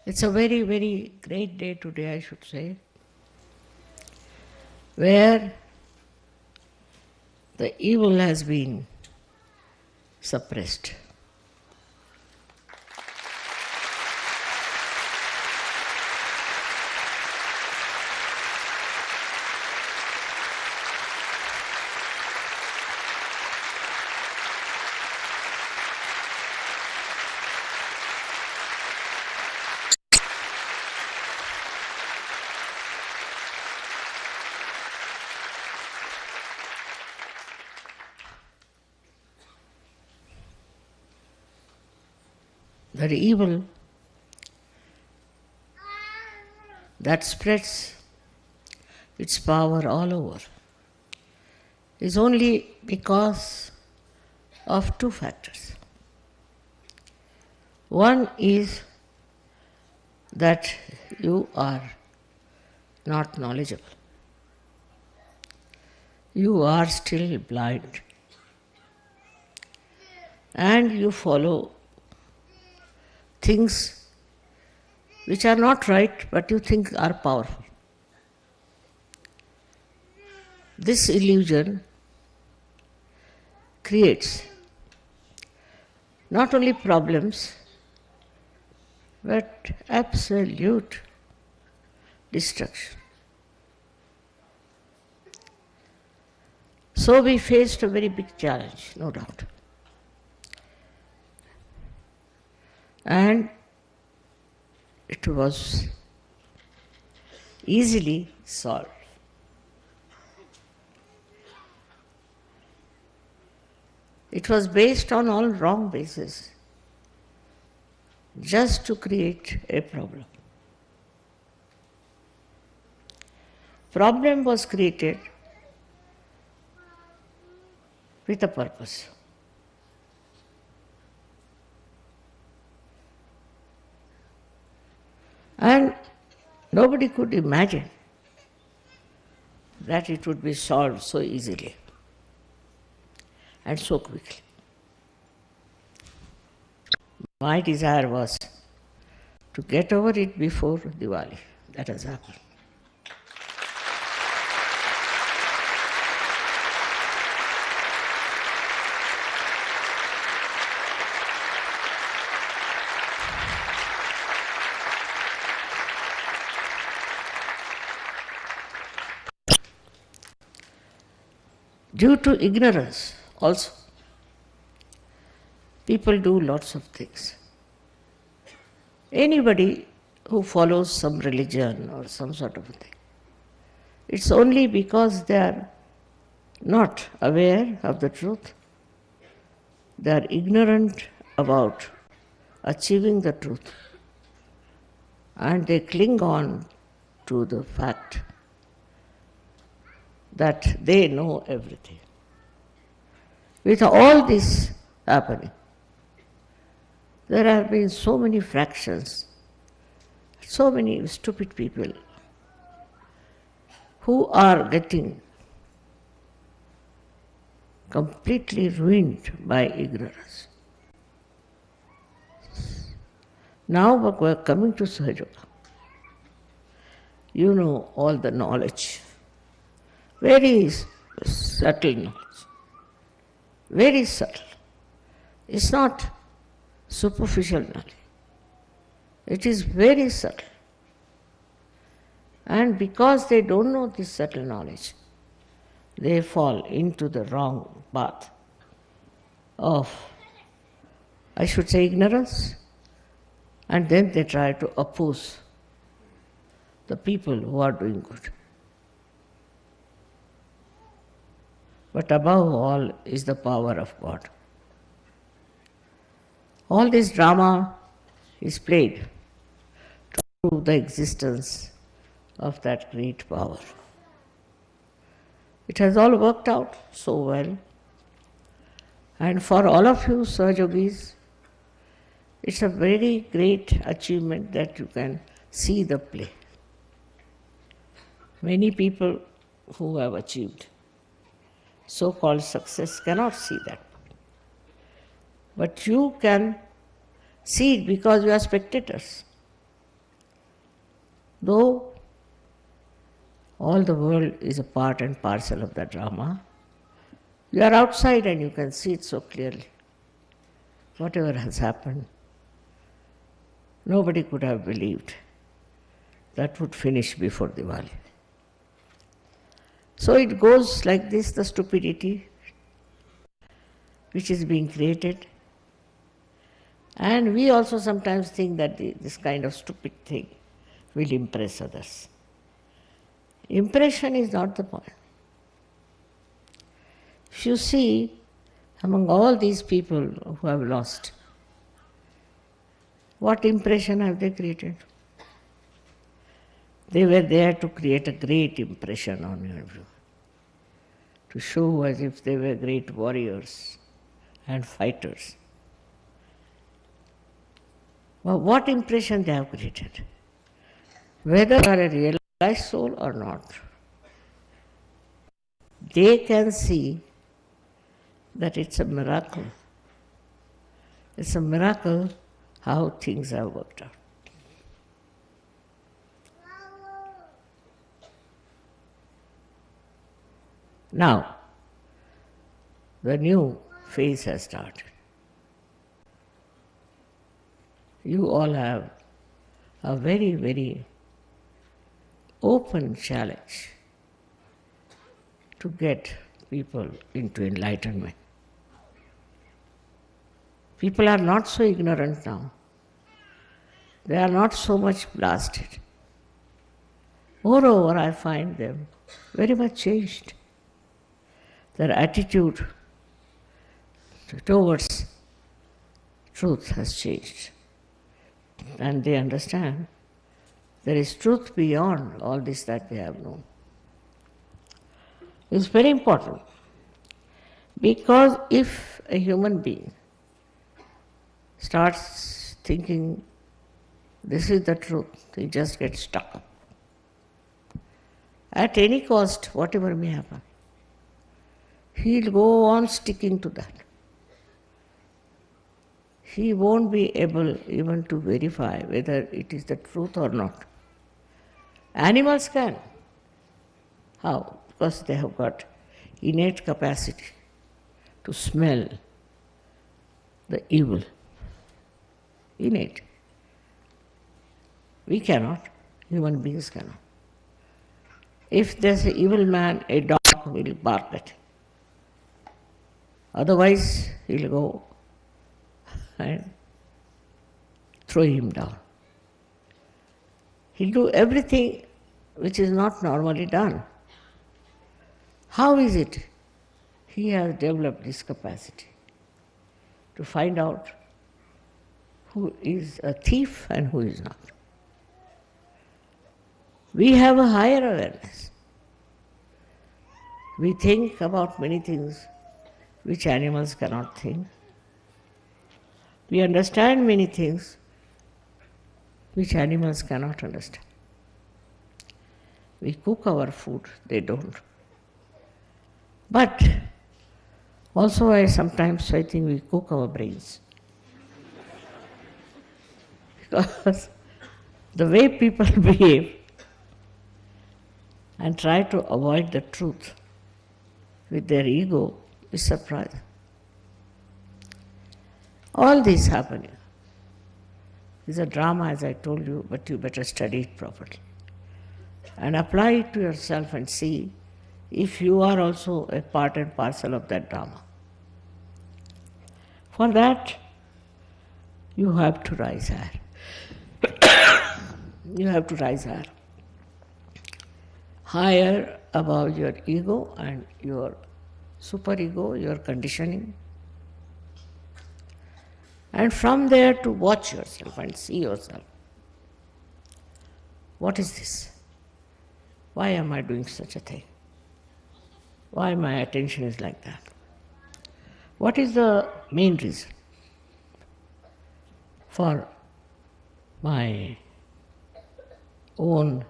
It's a very, very great day today, I should say, where the evil has been suppressed. The evil that spreads its power all over is only because of two factors. One is that you are not knowledgeable. You are still blind. And you follow things which are not right but you think are powerful. This illusion creates not only problems but absolute destruction. So we faced a very big challenge, no doubt. And it was easily solved. It was based on all wrong bases, just to create a problem. Problem was created with a purpose. And nobody could imagine that it would be solved so easily and so quickly. My desire was to get over it before Diwali. That has happened. Due to ignorance also, people do lots of things. Anybody who follows some religion or some sort of a thing, it's only because they are not aware of the truth, they are ignorant about achieving the truth, and they cling on to the fact that they know everything. With all this happening, there have been so many fractions, so many stupid people who are getting completely ruined by ignorance. Now we are coming to Sahajoga. You know all the knowledge. Very subtle knowledge. Very subtle. It's not superficial knowledge. It is very subtle. And because they don't know this subtle knowledge, they fall into the wrong path of, I should say, ignorance, and then they try to oppose the people who are doing good. But above all is the power of God. All this drama is played to prove the existence of that great power. It has all worked out so well. And for all of you Sahajogis, it's a very great achievement that you can see the play. Many people who have achieved so-called success cannot see that. But you can see it because you are spectators. Though all the world is a part and parcel of the drama, you are outside and you can see it so clearly. Whatever has happened, nobody could have believed that would finish before Diwali. So it goes like this, the stupidity which is being created. And we also sometimes think that this kind of stupid thing will impress others. Impression is not the point. If you see, among all these people who have lost, what impression have they created? They were there to create a great impression on you, to show as if they were great warriors and fighters. Well, what impression they have created? Whether they are a realized soul or not, they can see that it's a miracle. It's a miracle how things have worked out. Now, the new phase has started. You all have a very, very open challenge to get people into enlightenment. People are not so ignorant now. They are not so much blasted. Moreover, I find them very much changed. Their attitude towards truth has changed. And they understand there is truth beyond all this that they have known. It's very important, because if a human being starts thinking this is the truth, he just gets stuck up. At any cost, whatever may happen, he'll go on sticking to that. He won't be able even to verify whether it is the truth or not. Animals can. How? Because they have got innate capacity to smell the evil. Innate. We cannot. Human beings cannot. If there's an evil man, a dog will bark at him. Otherwise, he'll go and throw him down. He'll do everything which is not normally done. How is it? He has developed this capacity to find out who is a thief and who is not. We have a higher awareness. We think about many things which animals cannot think. We understand many things which animals cannot understand. We cook our food, they don't. But also I think we cook our brains. Because the way people behave and try to avoid the truth with their ego is surprising. All this happening is a drama, as I told you, but you better study it properly and apply it to yourself and see if you are also a part and parcel of that drama. For that, you have to rise higher. You have to rise higher. Higher above your ego and your superego, your conditioning. And from there to watch yourself and see yourself. What is this? Why am I doing such a thing? Why my attention is like that? What is the main reason for my own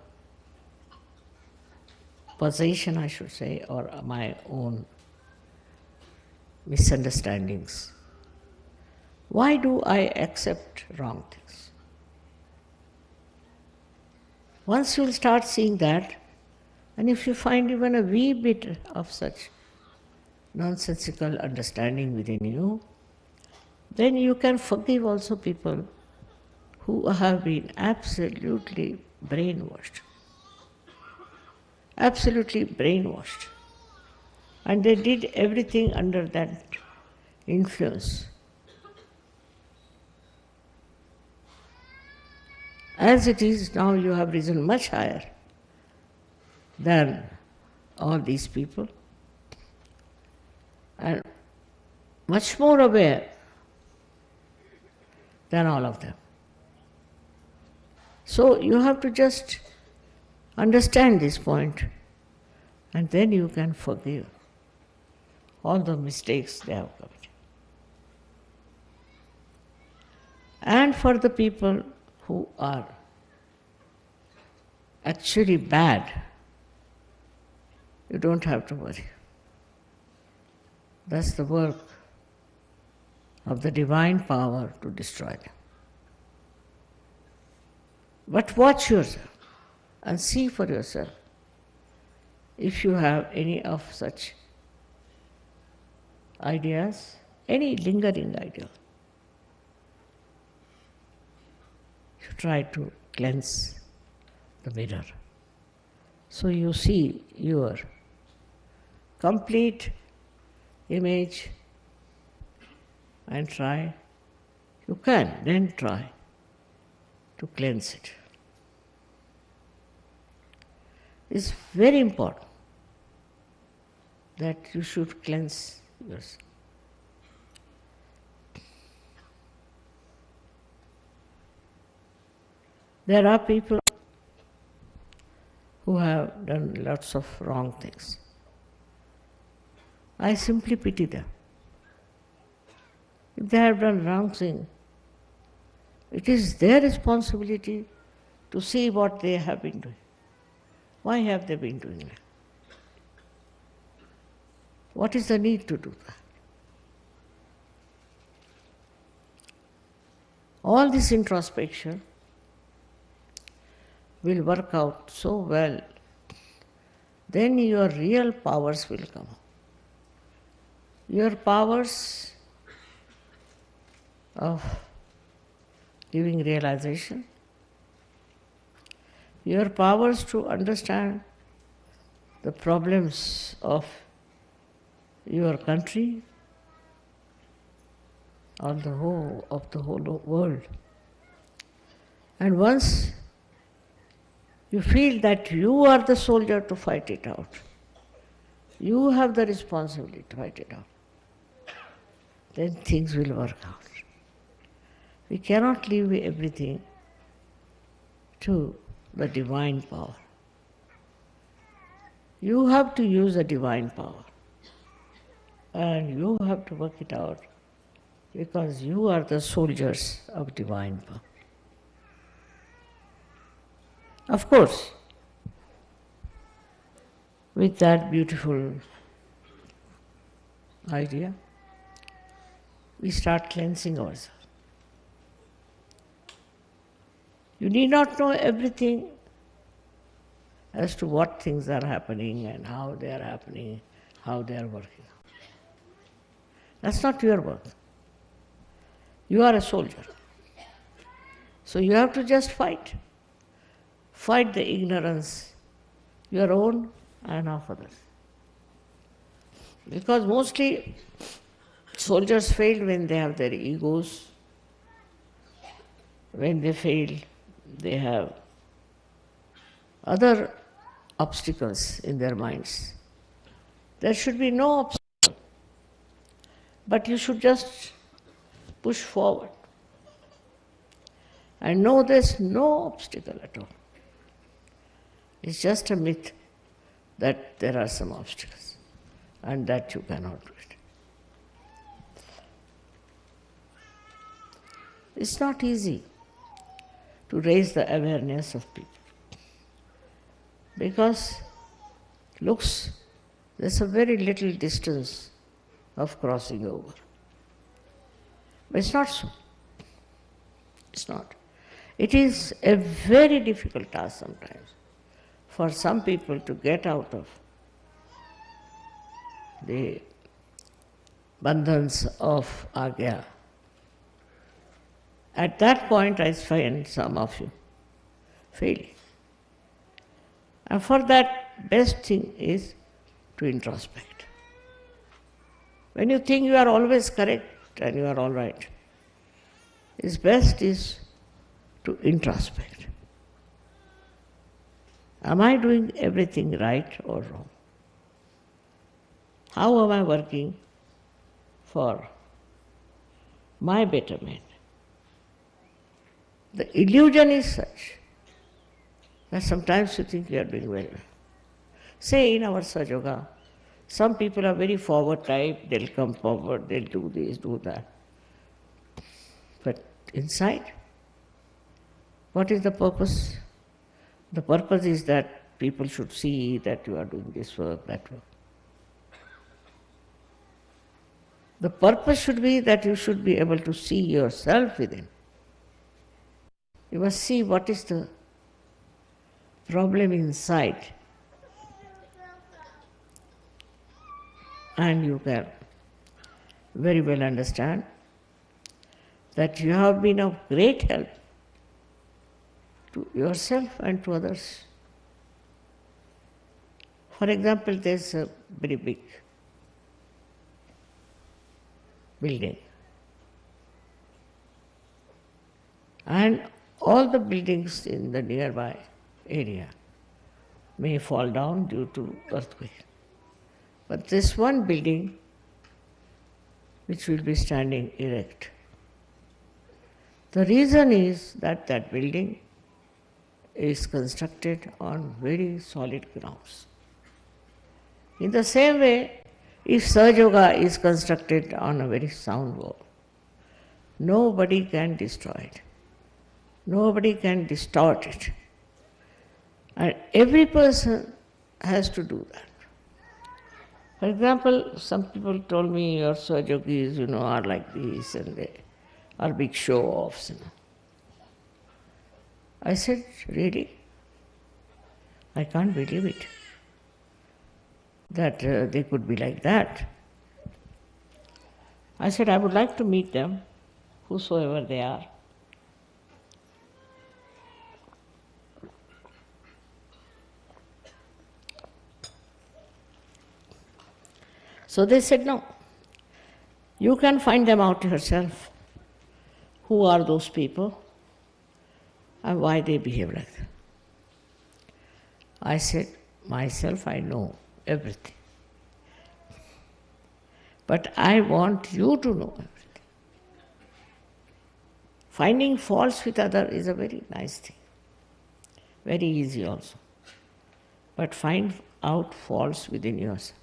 possession, I should say, or my own misunderstandings? Why do I accept wrong things? Once you'll start seeing that, and if you find even a wee bit of such nonsensical understanding within you, then you can forgive also people who have been absolutely brainwashed. Absolutely brainwashed. And they did everything under that influence. As it is, now you have risen much higher than all these people and much more aware than all of them. So you have to just understand this point, and then you can forgive all the mistakes they have committed. And for the people who are actually bad, you don't have to worry. That's the work of the divine power to destroy them. But watch yourself and see for yourself if you have any of such ideas, any lingering idea. You try to cleanse the mirror. So you see your complete image and you can then try to cleanse it. It's very important that you should cleanse yourself. There are people who have done lots of wrong things. I simply pity them. If they have done wrong thing, it is their responsibility to see what they have been doing. Why have they been doing that? What is the need to do that? All this introspection will work out so well, then your real powers will come. Your powers of giving realization, your powers to understand the problems of your country, of the whole world. And once you feel that you are the soldier to fight it out, you have the responsibility to fight it out, then things will work out. We cannot leave everything to the divine power. You have to use the divine power, and you have to work it out because you are the soldiers of divine power. Of course, with that beautiful idea, we start cleansing ourselves. You need not know everything as to what things are happening and how they are happening, how they are working. That's not your work. You are a soldier. So you have to just fight. Fight the ignorance, your own and of others. Because mostly soldiers fail when they have their egos. When they fail, they have other obstacles in their minds. There should be no obstacle, but you should just push forward and know there's no obstacle at all. It's just a myth that there are some obstacles and that you cannot do it. It's not easy to raise the awareness of people because there's a very little distance of crossing over. But it's not so. It's not. It is a very difficult task sometimes for some people to get out of the bandhans of Agya. At that point, I find some of you failing. And for that, best thing is to introspect. When you think you are always correct and you are all right, it's best is to introspect. Am I doing everything right or wrong? How am I working for my betterment? The illusion is such that sometimes you think you are doing well. Say in our Sajoga, some people are very forward type, they'll come forward, they'll do this, do that. But inside, what is the purpose? The purpose is that people should see that you are doing this work, that work. The purpose should be that you should be able to see yourself within. You must see what is the problem inside. And you can very well understand that you have been of great help to yourself and to others. For example, there's a very big building. And all the buildings in the nearby area may fall down due to earthquake. But this one building, which will be standing erect, the reason is that that building is constructed on very solid grounds. In the same way, if Sahaja is constructed on a very sound wall, nobody can destroy it. Nobody can distort it. And every person has to do that. For example, some people told me your Sahajogis, are like this and they are big show-offs. I said, really? I can't believe it, that they could be like that. I said, I would like to meet them, whosoever they are. So they said, no, you can find them out yourself. Who are those people and why they behave like that? I said, myself, I know everything. But I want you to know everything. Finding faults with others is a very nice thing, very easy also. But find out faults within yourself.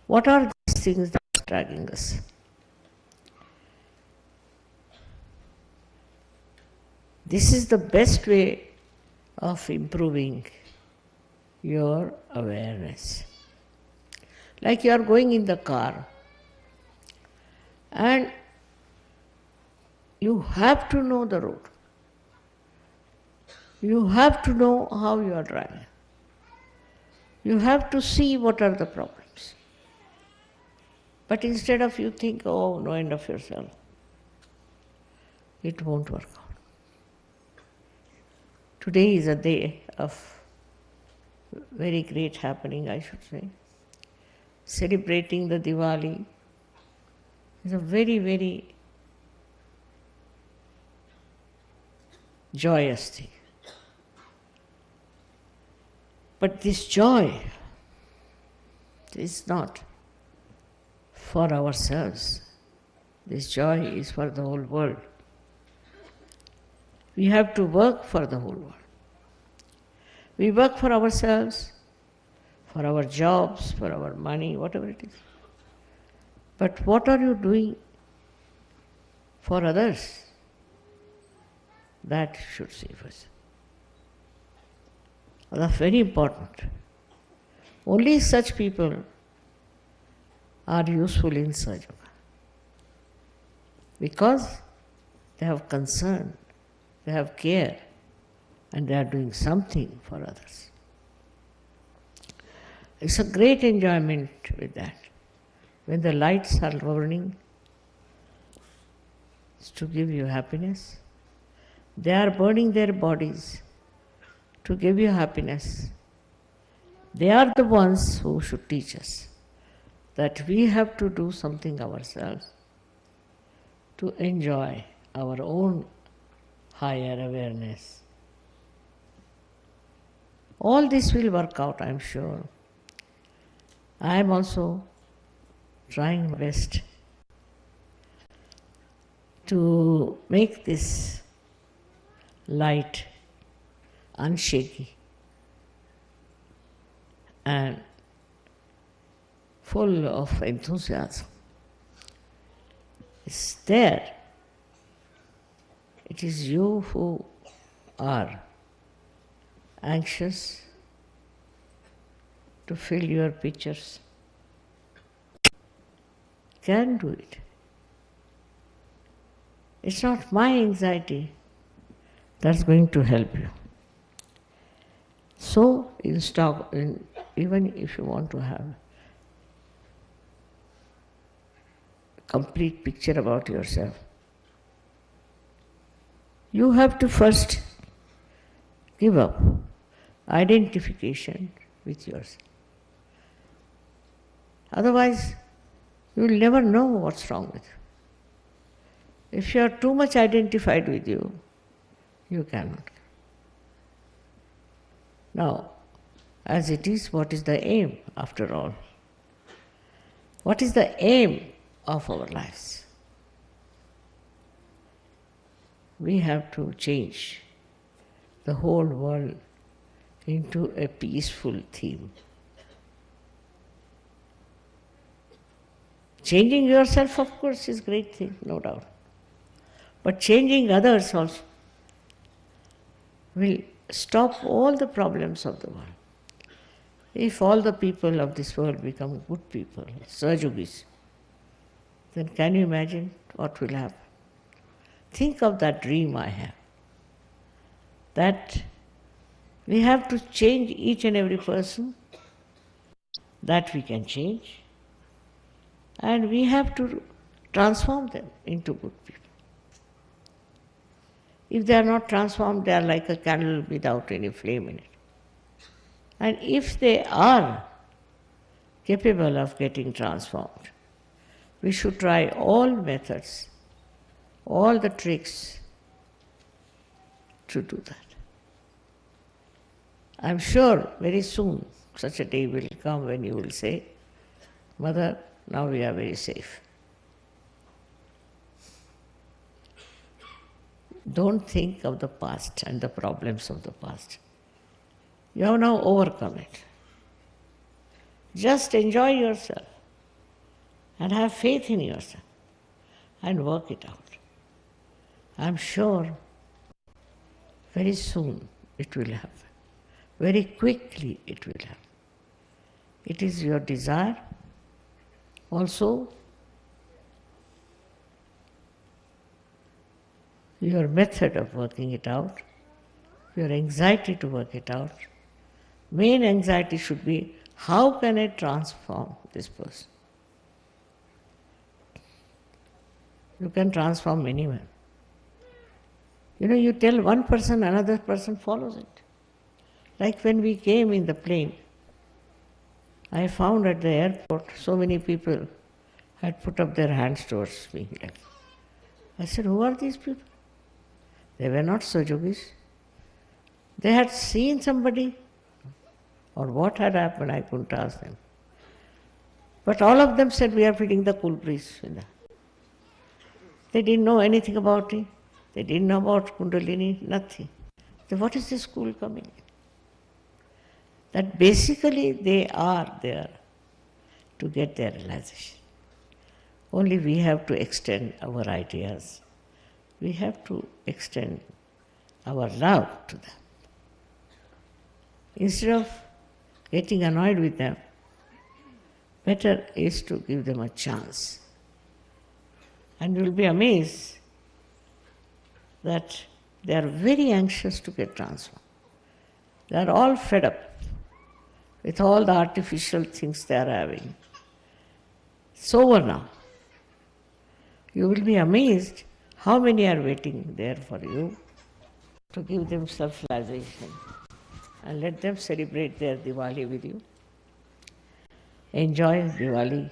What are these things that are dragging us? This is the best way of improving your awareness. Like you are going in the car and you have to know the road. You have to know how you are driving. You have to see what are the problems. But instead of you think, oh, no end of yourself, it won't work out. Today is a day of very great happening, I should say. Celebrating the Diwali is a very, very joyous thing. But this joy is not for ourselves. This joy is for the whole world. We have to work for the whole world. We work for ourselves, for our jobs, for our money, whatever it is. But what are you doing for others? That should save us. That's very important. Only such people are useful in Sahaja. Because they have concern, they have care, and they are doing something for others. It's a great enjoyment with that. When the lights are burning, it's to give you happiness. They are burning their bodies to give you happiness. They are the ones who should teach us that we have to do something ourselves to enjoy our own higher awareness. All this will work out, I am sure. I am also trying my best to make this light unshaky and full of enthusiasm. It's there. It is you who are anxious to fill your pictures. Can do it. It's not my anxiety that's going to help you. So, even if you want to have a complete picture about yourself, you have to first give up identification with yourself. Otherwise, you will never know what's wrong with you. If you are too much identified with you, you cannot. Now, as it is, what is the aim after all? What is the aim of our lives? We have to change the whole world into a peaceful theme. Changing yourself, of course, is a great thing, no doubt. But changing others also will stop all the problems of the world. If all the people of this world become good people, Sahajogis, then can you imagine what will happen? Think of that dream I have, that we have to change each and every person, that we can change, and we have to transform them into good people. If they are not transformed, they are like a candle without any flame in it. And if they are capable of getting transformed, we should try all methods, all the tricks to do that. I'm sure very soon such a day will come when you will say, Mother, now we are very safe. Don't think of the past and the problems of the past. You have now overcome it. Just enjoy yourself and have faith in yourself and work it out. I'm sure very soon it will happen. Very quickly it will happen. It is your desire. Also, your method of working it out, your anxiety to work it out. Main anxiety should be, how can I transform this person? You can transform anyone. You tell one person, another person follows it. Like when we came in the plane, I found at the airport so many people had put up their hands towards me. I said, who are these people? They were not Sahajogis. They had seen somebody, or what had happened, I couldn't ask them. But all of them said, we are feeling the cool breeze. They didn't know anything about it. They didn't know about Kundalini, nothing. So what is this cool coming in? That basically they are there to get their realization. Only we have to extend our ideas. We have to extend our love to them. Instead of getting annoyed with them, better is to give them a chance. And you will be amazed that they are very anxious to get transformed. They are all fed up with all the artificial things they are having. It's over now. You will be amazed how many are waiting there for you to give them self-realization and let them celebrate their Diwali with you. Enjoy Diwali.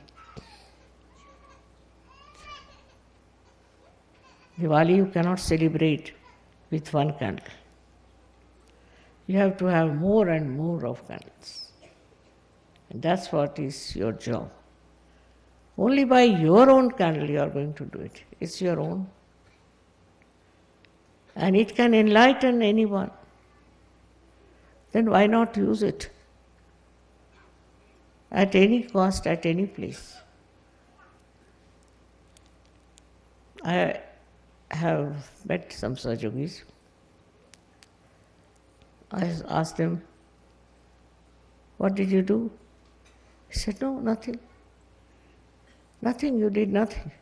Diwali you cannot celebrate with one candle. You have to have more and more of candles. And that's what is your job. Only by your own candle you are going to do it. It's your own. And it can enlighten anyone. Then why not use it? At any cost, at any place. I have met some Sahajogis. I asked them, what did you do? He said, no, nothing. Nothing, you did nothing.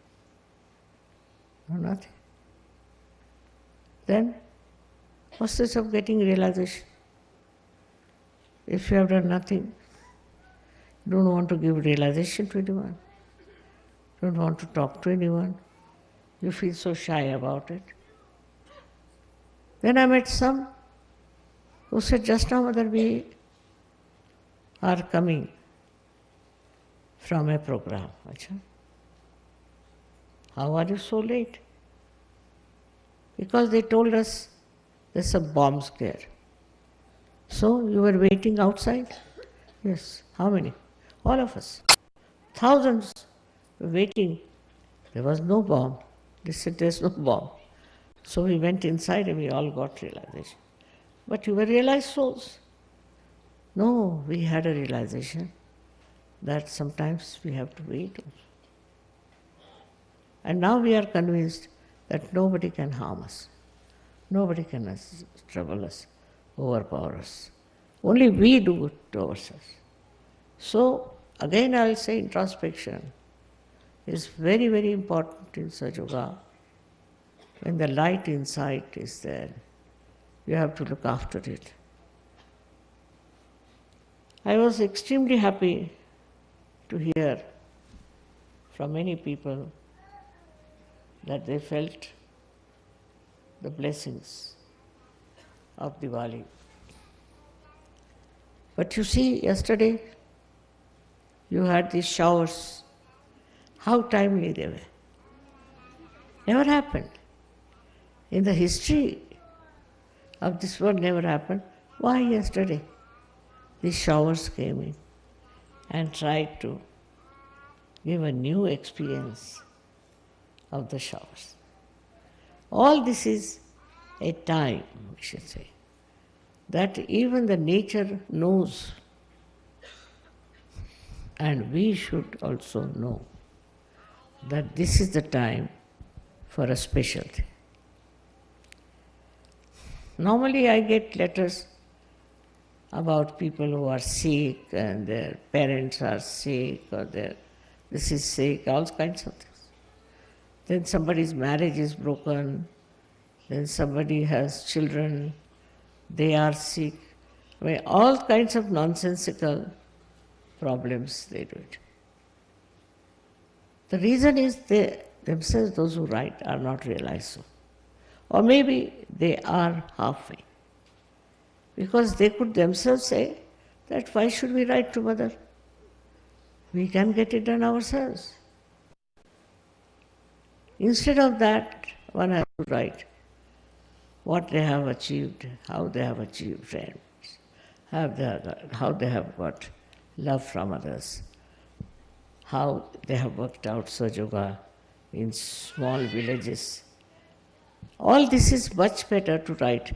No, nothing. Then, what's this of getting realization? If you have done nothing, you don't want to give realization to anyone, don't want to talk to anyone, you feel so shy about it. Then I met some who said, just now, Mother, we are coming from a program. Achha. How are you so late? Because they told us there's a bomb scare. So you were waiting outside? Yes. How many? All of us. Thousands were waiting. There was no bomb. They said there's no bomb. So we went inside and we all got realization. But you were realized souls. No, we had a realization that sometimes we have to wait. And now we are convinced that nobody can harm us. Nobody can trouble us, overpower us. Only we do it to ourselves. So, again I will say introspection is very, very important in Sahaja Yoga. When the light inside is there, you have to look after it. I was extremely happy to hear from many people that they felt the blessings of Diwali. But you see, yesterday you had these showers. How timely they were. Never happened. In the history of this world, never happened. Why yesterday? These showers came in and tried to give a new experience of the showers. All this is a time, we should say, that even the nature knows, and we should also know that this is the time for a special thing. Normally I get letters about people who are sick and their parents are sick or this is sick, all kinds of things. Then somebody's marriage is broken, then somebody has children, they are sick. I mean, all kinds of nonsensical problems they do it. The reason is they themselves, those who write, are not realized so. Or maybe they are halfway. Because they could themselves say that why should we write to Mother? We can get it done ourselves. Instead of that, one has to write what they have achieved, how they have achieved friends, how they have got love from others, how they have worked out Sahaja Yoga in small villages. All this is much better to write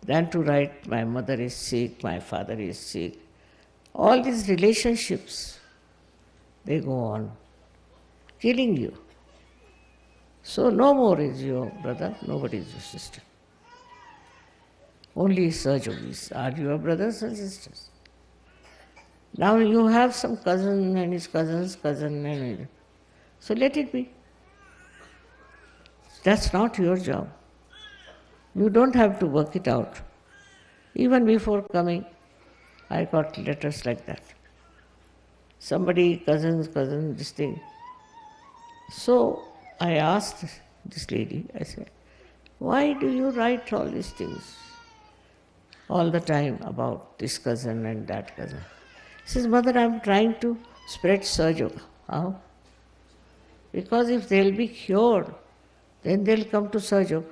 than to write, my mother is sick, my father is sick. All these relationships, they go on killing you. So no more is your brother, nobody is your sister. Only Sahajogis are your brothers and sisters. Now you have some cousin and his cousin's cousin, and so let it be. That's not your job. You don't have to work it out. Even before coming, I got letters like that. Somebody, cousin, this thing. So I asked this lady, I said, why do you write all these things all the time about this cousin and that cousin? She says, Mother, I'm trying to spread Sahaja Yoga. How? Because if they'll be cured, then they'll come to Sahaja Yoga.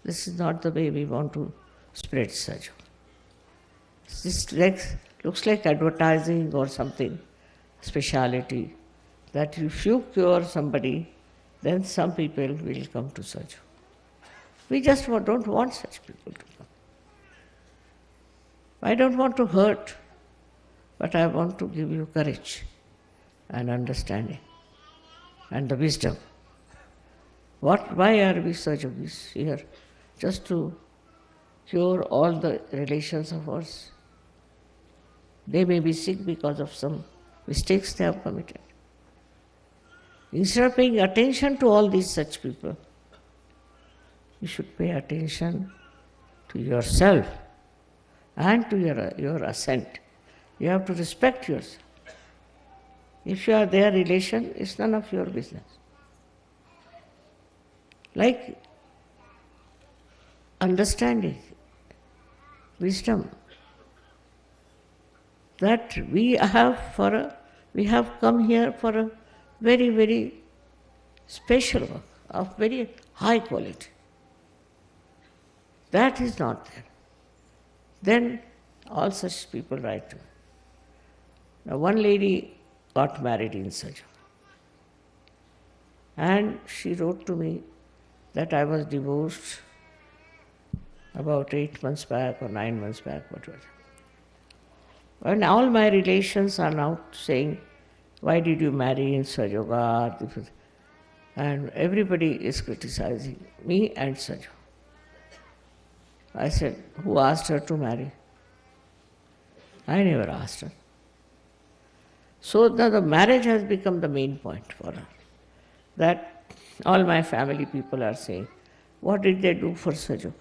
This is not the way we want to spread Sahaja Yoga. This looks like advertising or something, speciality, that if you cure somebody, then some people will come to Sahaja Yoga. We just don't want such people to come. I don't want to hurt, but I want to give you courage and understanding and the wisdom. Why are we Sahaja Yogis here? Just to cure all the relations of ours. They may be sick because of some mistakes they have committed. Instead of paying attention to all these such people, you should pay attention to yourself and to your ascent. You have to respect yourself. If you are their relation, it's none of your business. Like understanding, wisdom, that we have come here for a very, very special work of very high quality. That is not there. Then all such people write to me. Now one lady got married in Sahaja Yoga, and she wrote to me that I was divorced about 8 months back or 9 months back, whatever. And all my relations are now saying, why did you marry in Sahaja Yoga? And everybody is criticizing me and Sahaja Yoga. I said, who asked her to marry? I never asked her. So now the marriage has become the main point for her. That all my family people are saying, what did they do for Sahaja Yoga?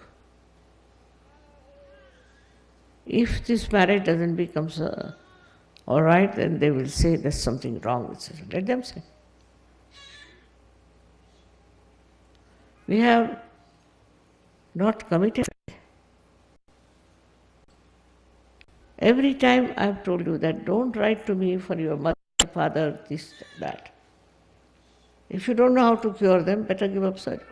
If this marriage doesn't become all right, then they will say there's something wrong with Sahaja Yoga. Let them say. We have not committed. Every time I've told you that don't write to me for your mother, father, this, that. If you don't know how to cure them, better give up Sahaja Yoga.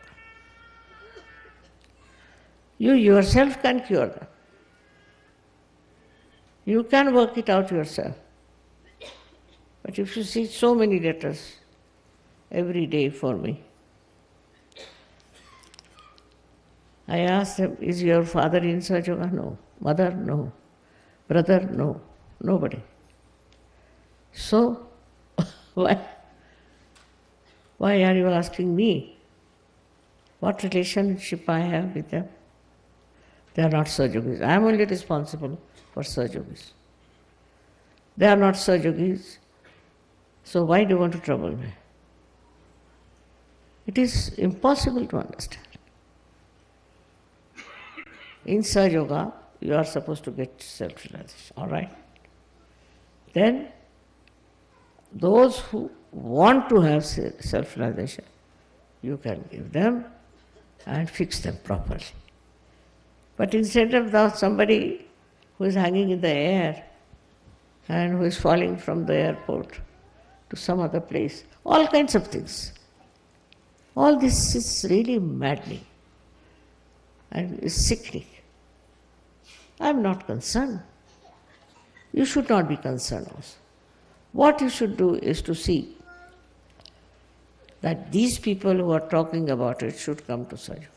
You yourself can cure them. You can work it out yourself. But if you see so many letters every day for me, I ask them, is your father in Sahaja Yoga? No. Mother? No. Brother? No. Nobody. So, why are you asking me? What relationship I have with them? They are not Sahaja Yogis. I am only responsible for Sahaja Yogis. They are not Sahaja Yogis. So why do you want to trouble me? It is impossible to understand. In Sahaja Yoga, you are supposed to get self-realization, all right? Then, those who want to have self-realization, you can give them and fix them properly. But instead of somebody who is hanging in the air and who is falling from the airport to some other place, all kinds of things. All this is really maddening and is sickening. I am not concerned. You should not be concerned also. What you should do is to see that these people who are talking about it should come to Sahaja Yoga.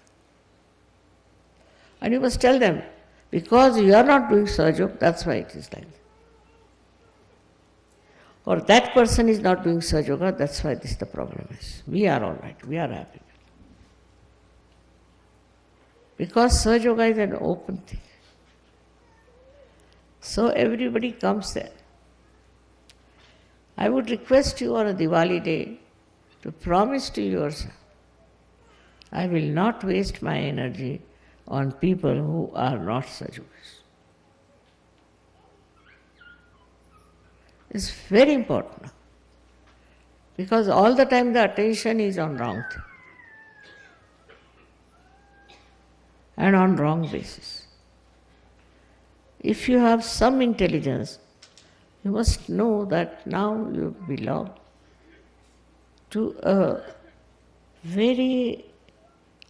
And you must tell them, because you are not doing Sahaja Yoga, that's why it is like that. Or that person is not doing Sahaja Yoga, that's why this the problem is. We are all right, we are happy. Because Sahaja Yoga is an open thing. So everybody comes there. I would request you on a Diwali day to promise to yourself, I will not waste my energy on people who are not Sajogis. It's very important because all the time the attention is on wrong thing and on wrong basis. If you have some intelligence, you must know that now you belong to a very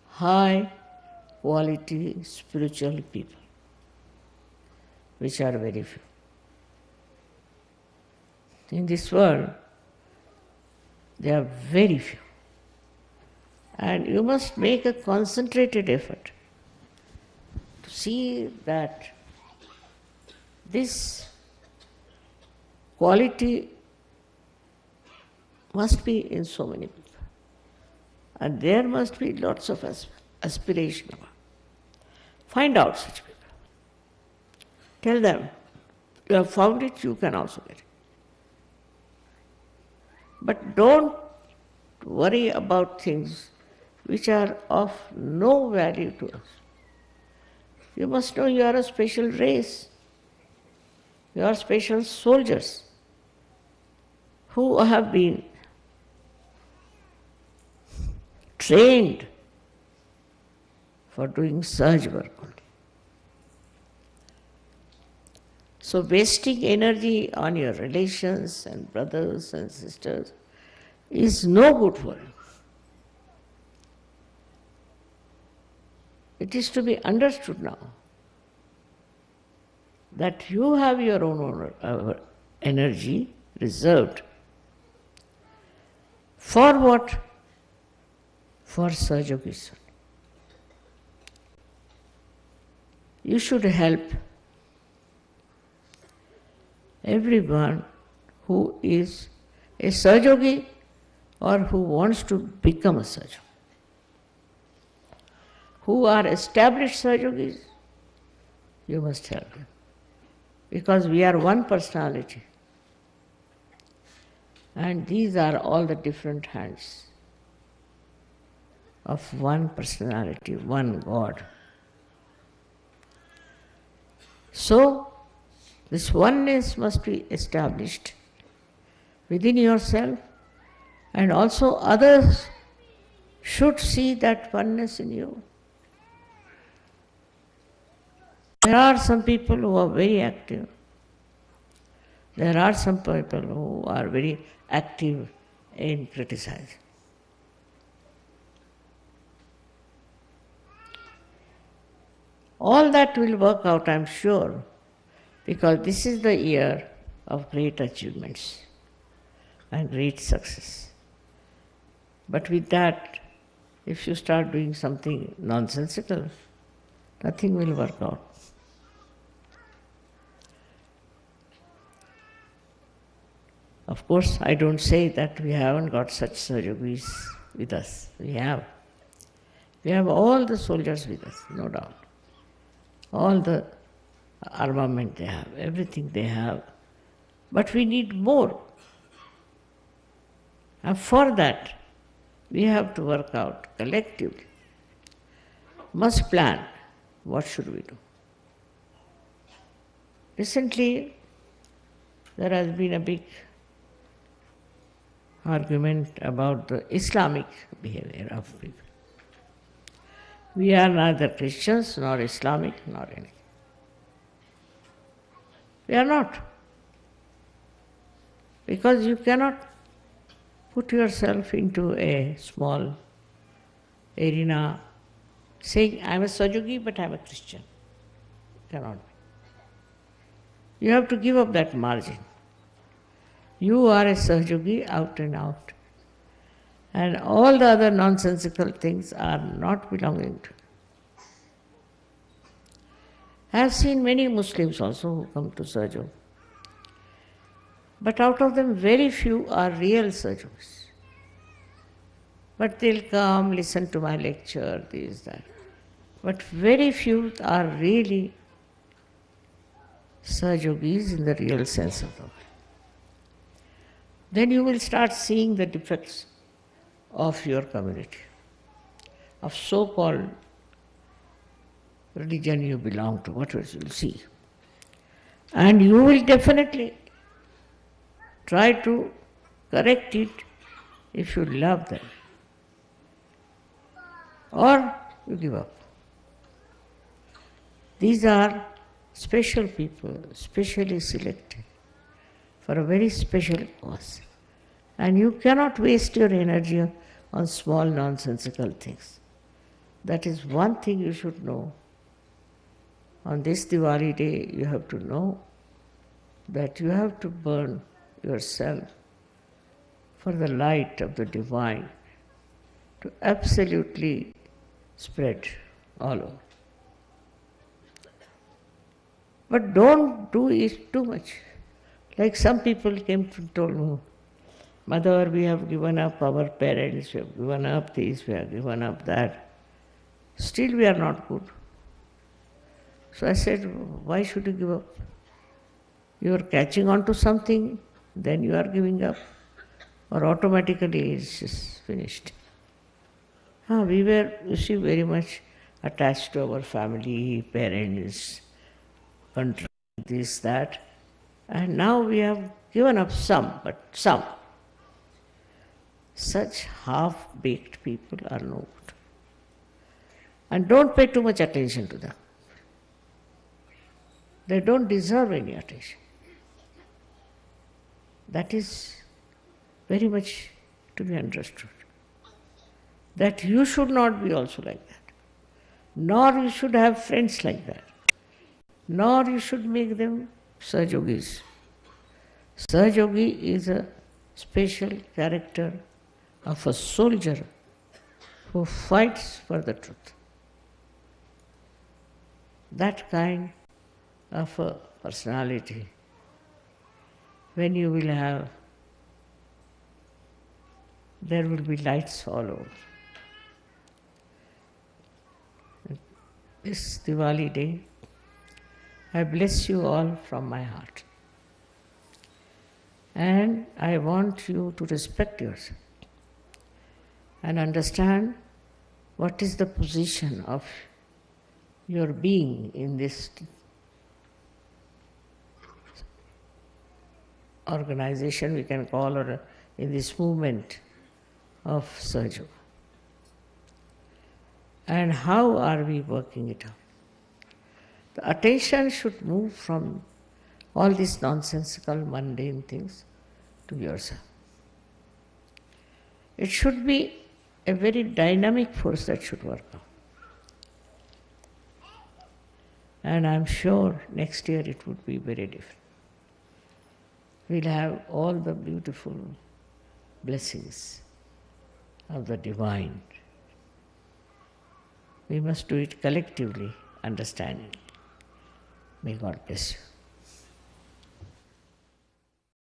high quality spiritual people, which are very few. In this world, there are very few. And you must make a concentrated effort to see that this quality must be in so many people. And there must be lots of aspiration. Find out such people. Tell them, you have found it, you can also get it. But don't worry about things which are of no value to us. You must know you are a special race. You are special soldiers who have been trained for doing surge work only. So wasting energy on your relations and brothers and sisters is no good for you. It is to be understood now that you have your own energy reserved. For what? For Sahajogism. You should help everyone who is a Sahajogi or who wants to become a Sahajogi. Who are established Sahajogis, you must help them. Because we are one personality. And these are all the different hands of one personality, one God. So, this oneness must be established within yourself, and also others should see that oneness in you. There are some people who are very active. There are some people who are very active in criticizing. All that will work out, I am sure, because this is the year of great achievements and great success. But with that, if you start doing something nonsensical, nothing will work out. Of course, I don't say that we haven't got such Sahajogis with us. We have. We have all the soldiers with us, no doubt. All the armament they have, everything they have. But we need more. And for that, we have to work out collectively. Must plan. What should we do? Recently, there has been a big argument about the Islamic behavior of people. We are neither Christians nor Islamic nor anything. We are not. Because you cannot put yourself into a small arena saying, I am a Sahajogi but I am a Christian. You cannot be. You have to give up that margin. You are a Sahajogi out and out. And all the other nonsensical things are not belonging to you. I have seen many Muslims also who come to Sahajog. But out of them, very few are real Sahajogis. But they'll come, listen to my lecture, this, that. But very few are really Sahajogis in the real sense of the word. Then you will start seeing the defects of your community, of so-called religion you belong to, whatever you'll see. And you will definitely try to correct it if you love them. Or you give up. These are special people, specially selected for a very special cause. And you cannot waste your energy on small nonsensical things. That is one thing you should know. On this Diwali day, you have to know that you have to burn yourself for the light of the divine to absolutely spread all over. But don't do it too much. Like some people came and told me, Mother, we have given up our parents, we have given up this, we have given up that. Still we are not good. So I said, why should you give up? You are catching on to something, then you are giving up, or automatically it's just finished. We were, you see, very much attached to our family, parents, country, this, that, and now we have given up some, but some. Such half-baked people are no good. And don't pay too much attention to them. They don't deserve any attention. That is very much to be understood. That you should not be also like that. Nor you should have friends like that. Nor you should make them Sahajogis. Sahajogi is a special character of a soldier who fights for the truth. That kind of a personality, when you will have, there will be lights all over. This Diwali day, I bless you all from my heart. And I want you to respect yourself and understand what is the position of your being in this organization, we can call, or in this movement of Sahaja. And how are we working it out? The attention should move from all these nonsensical, mundane things to yourself. It should be a very dynamic force that should work out. And I'm sure next year it would be very different. We'll have all the beautiful blessings of the divine. We must do it collectively, understanding. May God bless you.